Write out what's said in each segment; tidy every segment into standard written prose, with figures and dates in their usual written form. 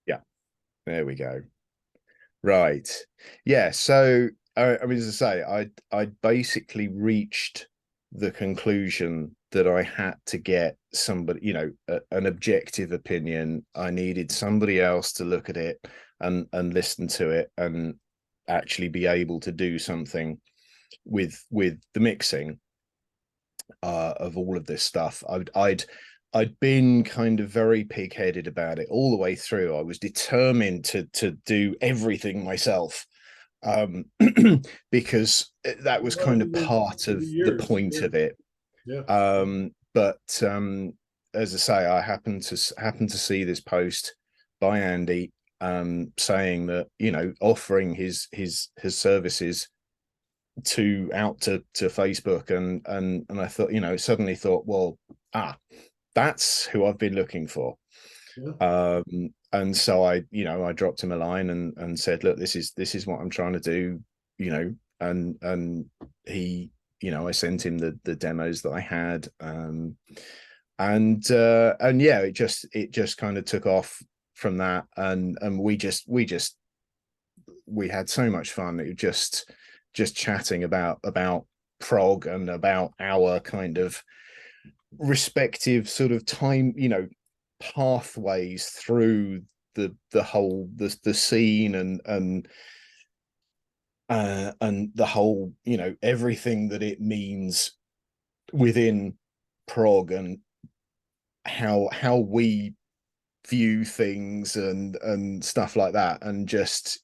Yeah, there we go. Right. Yeah. So, I mean, as I say, I basically reached the conclusion that I had to get somebody, an objective opinion. I needed somebody else to look at it and listen to it and actually be able to do something with the mixing of all of this stuff. I'd been kind of very pig-headed about it all the way through. I was determined to do everything myself, um, because that was Well, kind of over part of the the years, point yeah, of it. yeah. But as I say, I happened to see this post by Andy, saying that, offering his services to Facebook, and I thought, suddenly thought, well, that's who I've been looking for. Yeah. And so I dropped him a line and said, look, this is what I'm trying to do, and he, I sent him the demos that I had, and yeah, it just kind of took off from that, and we had so much fun. It was just chatting about prog and about our kind of respective sort of time, pathways through the whole the scene, and the whole, everything that it means within prog, and how we view things and stuff like that, and just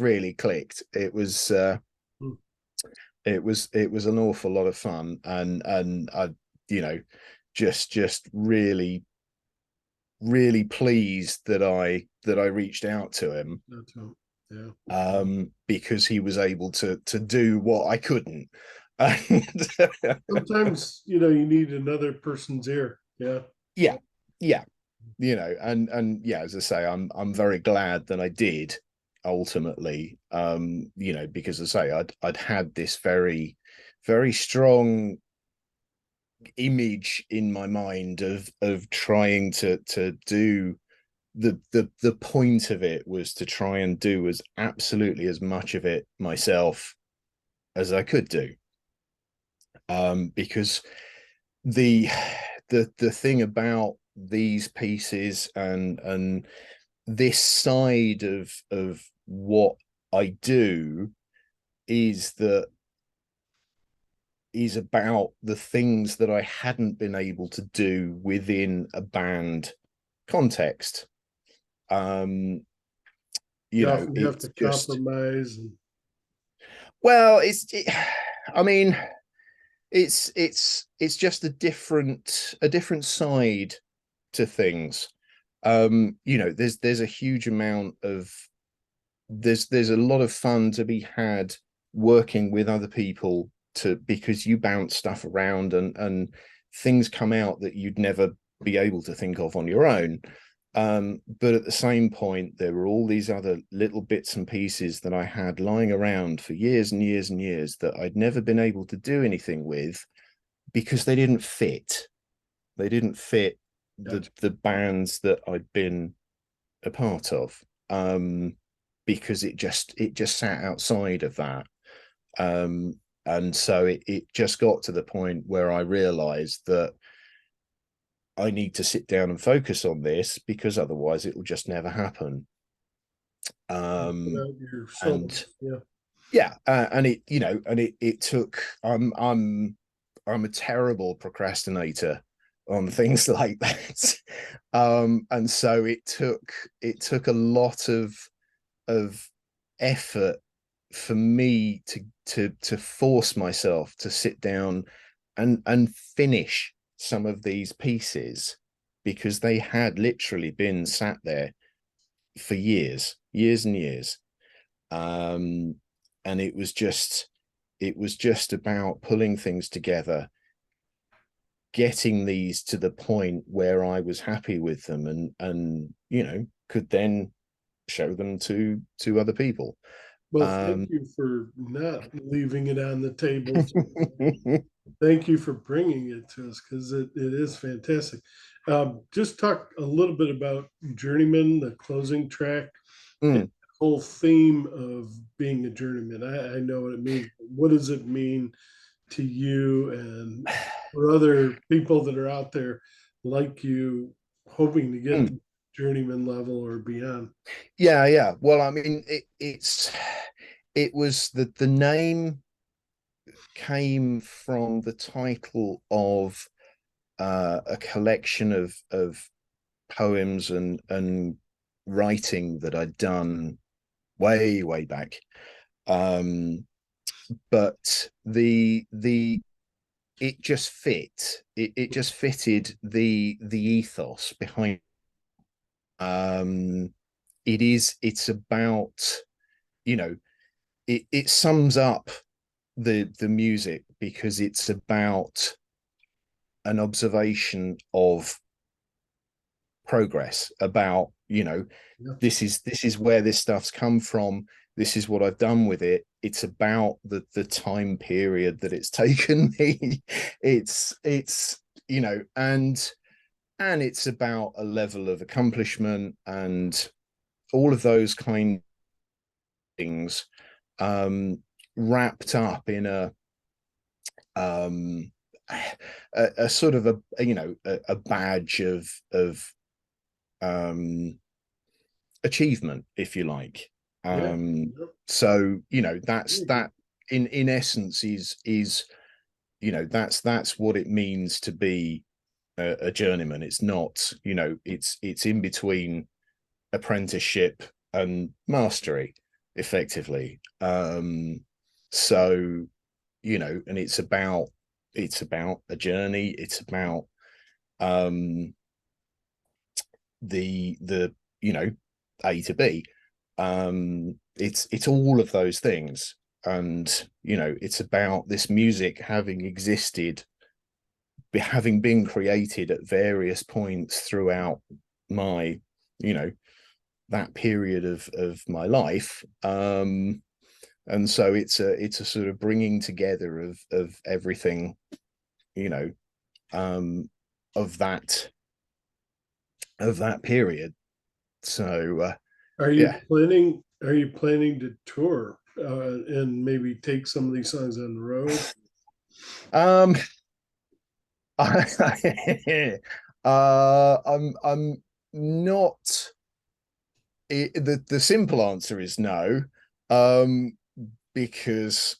really clicked. Hmm. It was an awful lot of fun, and I, you know just really, really pleased that I reached out to him, That's all. Yeah. because he was able to do what I couldn't. And Sometimes, you need another person's ear. Yeah. yeah, yeah, and yeah, as I say, I'm very glad that I did ultimately, because as I say, I'd had this very, very strong image in my mind of trying to do the point of it was to try and do as absolutely as much of it myself as I could do, because the the thing about these pieces and this side of what I do is that is about the things that I hadn't been able to do within a band context. Um, You have it's to just, compromise and well, I mean, it's just a different side to things. There's a huge amount of there's a lot of fun to be had working with other people, because you bounce stuff around, and things come out that you'd never be able to think of on your own. But at the same point, there were all these other little bits and pieces that I had lying around for years and years and years that I'd never been able to do anything with, because they didn't fit. They didn't fit the gotcha. the bands that I'd been a part of, because it just sat outside of that. And so it just got to the point where I realized that I need to sit down and focus on this, because otherwise it will just never happen. Put Um, out your and souls. Yeah. yeah, and it took, I'm a terrible procrastinator on things like that. And so it took a lot of effort for me to force myself to sit down and finish some of these pieces, because they had literally been sat there for years and years. um and it was just about pulling things together, getting these to the point where I was happy with them, and could then show them to other people. Well, thank um you for not leaving it on the table. Thank you for bringing it to us because it is fantastic. Just talk a little bit about Journeyman, the closing track, and Mm. the whole theme of being a journeyman. I know what it means. What does it mean to you and for other people that are out there like you, hoping to get Mm. to journeyman level or beyond? Yeah, yeah. Well, I mean, it was the name came from the title of a collection of poems and writing that I'd done way back. Um, but the it just fit. It just fitted the ethos behind. Um, it's about, you know, it sums up the music because it's about an observation of progress, about, Yeah, this is where this stuff's come from, this is what I've done with it. It's about the time period that it's taken me. It's and it's about a level of accomplishment and all of those kind of things, um wrapped up in um a sort of a badge of um achievement, if you like. yeah, um yeah. so that's Very good. that in essence is that's what it means to be a journeyman. It's not, it's in between apprenticeship and mastery, effectively. So and it's about a journey. It's about um the A to B. It's all of those things. And it's about this music having existed, having been created at various points throughout my you know that period of my life. And so it's a sort of bringing together of everything, you know um of that period. So yeah. Are you planning to tour and maybe take some of these songs on the road? um I'm not. The simple answer is no, um because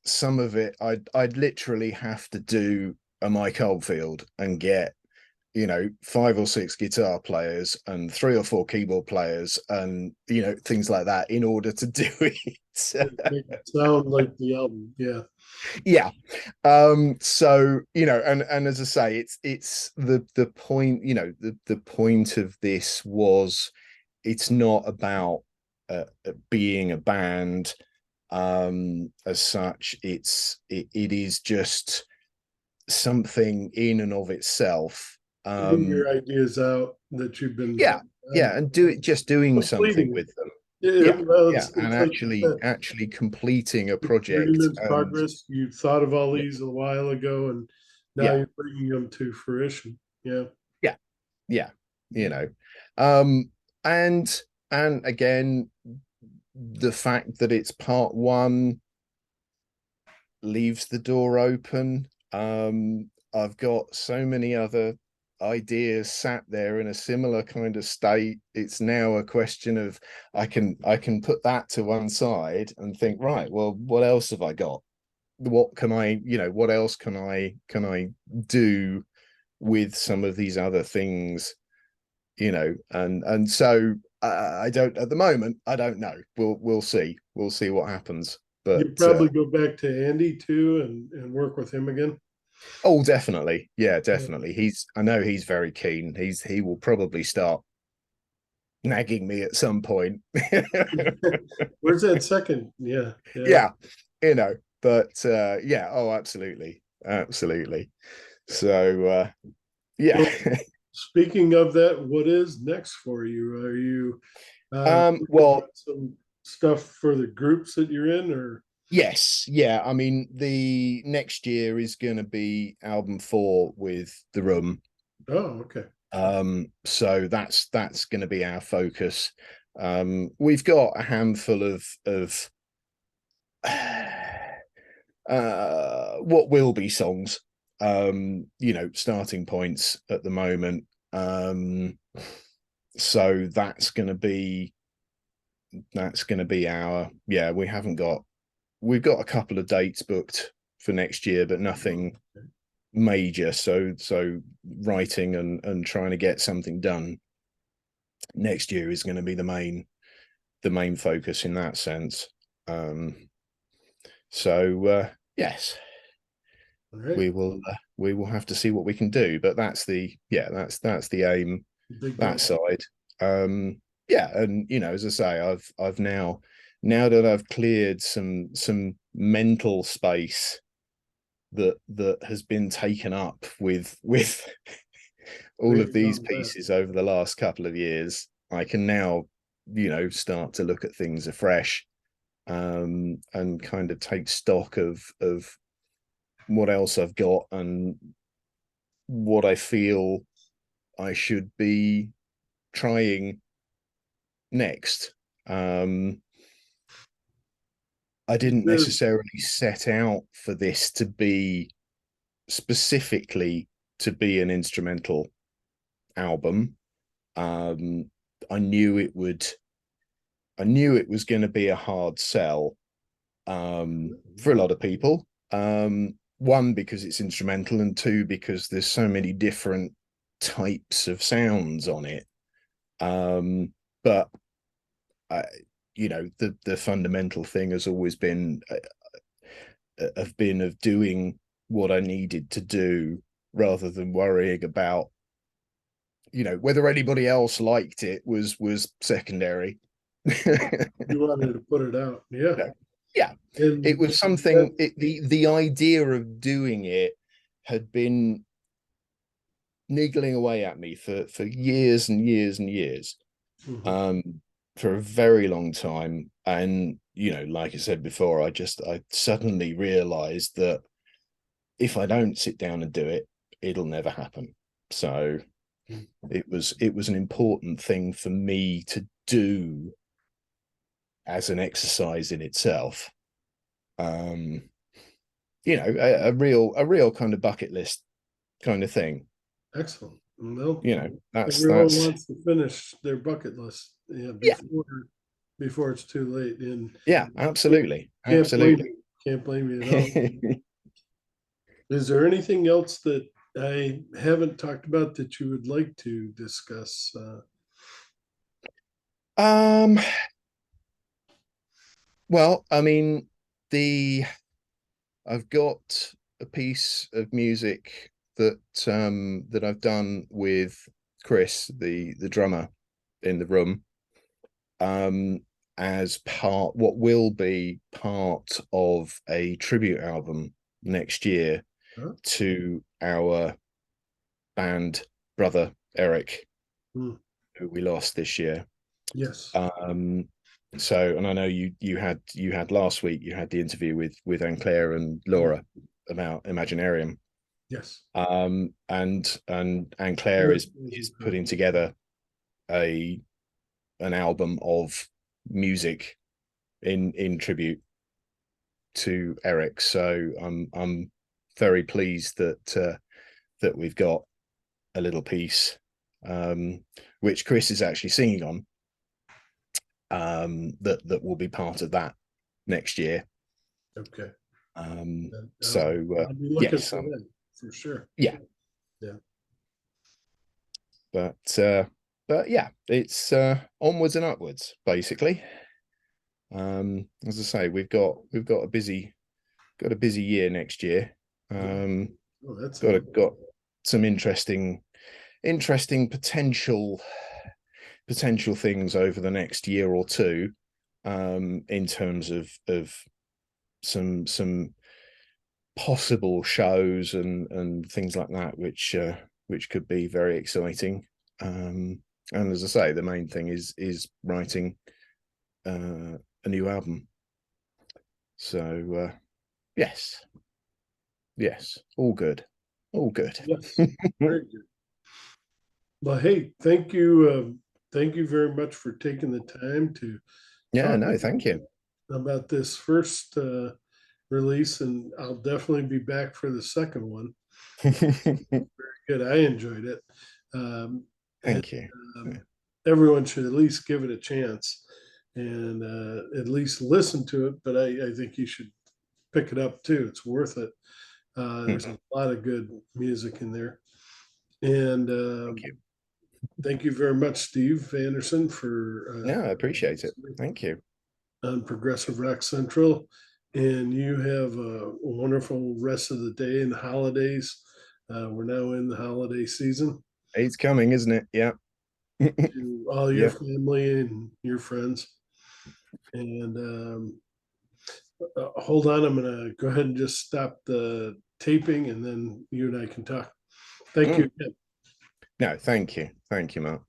some of it I'd literally have to do a Mike Oldfield and get, five or six guitar players and three or four keyboard players and things like that in order to do it. Make it sound like the album. Yeah. Yeah. So and as I say, it's the point. The point of this was, it's not about being a band as such. It is just something in and of itself. Getting um your ideas out that you've been yeah, yeah, and just doing something completing it. with them. Yeah, Yeah, well, yeah, and it's like you actually said, actually completing a it's project. journeyman's And progress. You thought of all yeah, these a while ago, and now yeah, you're bringing them to fruition. Yeah. yeah, yeah, you Yeah. know um and again, the fact that it's part one leaves the door open. I've got so many other ideas sat there in a similar kind of state. It's now a question of, I can put that to one side and think, right, well, what else have I got? What else can I do with some of these other things? And so I don't, at the moment, I don't know. We'll see. We'll see what happens. But You probably go back to Andy too and work with him again. oh, definitely. Yeah, Yeah. definitely. I know he's very keen. He will probably start nagging me at some point. Where's that second? Yeah. Yeah. Yeah, but yeah, oh, absolutely. Absolutely. So yeah. Well, speaking of that, what is next for you? Are you thinking Well, about some stuff for the groups that you're in, or yes, yeah. I mean, the next year is going to be album 4 with The Room. Oh, okay. So that's going to be our focus. We've got a handful of what will be songs, starting points at the moment. So that's going to be our, yeah, we've got a couple of dates booked for next year, but nothing major. So writing and trying to get something done next year is going to be the main focus in that sense. So yes, All right. we will have to see what we can do, but that's the aim, Big that goal. side. Yeah, and as I say, I've now that I've cleared some mental space that has been taken up with all of these Amen. That. pieces over the last couple of years, I can now start to look at things afresh, and kind of take stock of what else I've got and what I feel I should be trying next. I Is didn't there, necessarily set out for this to be specifically to be an instrumental album. Um, I knew it would. I knew it was going to be a hard sell, for a lot of people. One, because it's instrumental, and two, because there's so many different types of sounds on it. But I, the fundamental thing has always been of doing what I needed to do, rather than worrying about whether anybody else liked it was secondary. you wanted to put it out? Yeah. No. Yeah, it And was something. that's The idea of doing it had been niggling away at me for years and years and years, mhm. um, for a very long time. And like I said before, I suddenly realized that if I don't sit down and do it, it'll never happen. So it was an important thing for me to do as an exercise in itself. Um, a real kind of bucket list kind of thing. Excellent. Well, everyone That's wants to finish their bucket list, yeah, yeah, before it's too late. And yeah, can't, absolutely, can't blame absolutely. you. Can't blame you at all. Is there anything else that I haven't talked about that you would like to discuss? um, well, I mean, the I've got a piece of music that I've done with Chris, the drummer in the room, um, as what will be part of a tribute album next year Huh? to our band brother Eric, Hmm. who we lost this year. Yes. Um, and I know you had last week, you had the interview with Anne Claire and Yeah. Laura about Imaginarium. Yes. And Anne Claire Eric is wasn't there. putting together a an album of music in tribute to Eric. So I'm very pleased that we've got a little piece, which Chris is actually singing on, that will be part of that next year. Okay. So I'll be looking yes, for that for sure. yeah, Yeah. but yeah, it's onwards and upwards basically. As I say, we've got a busy year next year. Yeah. Um, Oh, that's got some interesting potential things over the next year or two, in terms of some possible shows and things like that, which could be very exciting. And as I say, the main thing is writing a new album. So yes, yes, all good, all good. yes. Very good. Well, hey, thank you very much for taking the time to Yeah, talk no, thank you. about this first release, and I'll definitely be back for the second one. Good, I enjoyed it, and Thank you. um, everyone should at least give it a chance and at least listen to it. But I think you should pick it up too. It's worth it. There's a lot of good music in there, and Thank you. thank you very much, Steve Anderson, for No, I appreciate it. Thank you. on Progressive Rock Central. And you have a wonderful rest of the day and holidays. We're now in the holiday season. It's coming, isn't it? Yeah. To all your Yeah. family and your friends. And hold on, I'm going to go ahead and just stop the taping, and then you and I can talk. Thank you Mm. again. No, thank you. Thank you, Mark.